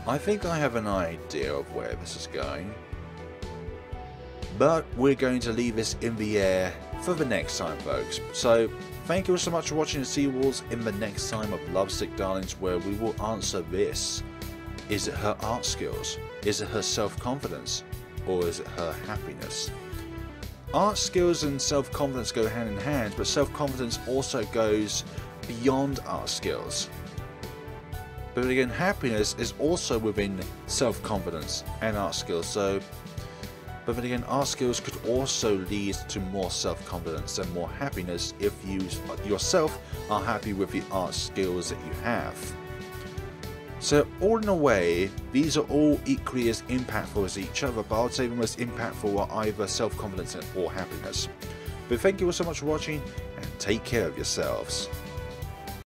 A: I think I have an idea of where this is going. But we're going to leave this in the air for the next time, folks. So, thank you all so much for watching the Seawalls in the next time of LoveSick Darlings, where we will answer this. Is it her art skills? Is it her self-confidence? Or is it her happiness? Art skills and self-confidence go hand in hand, but self-confidence also goes beyond art skills. But again, happiness is also within self-confidence and art skills. But then again, art skills could also lead to more self-confidence and more happiness if you yourself are happy with the art skills that you have. So all in a way, these are all equally as impactful as each other, but I would say the most impactful are either self-confidence or happiness. But thank you all so much for watching, and take care of yourselves.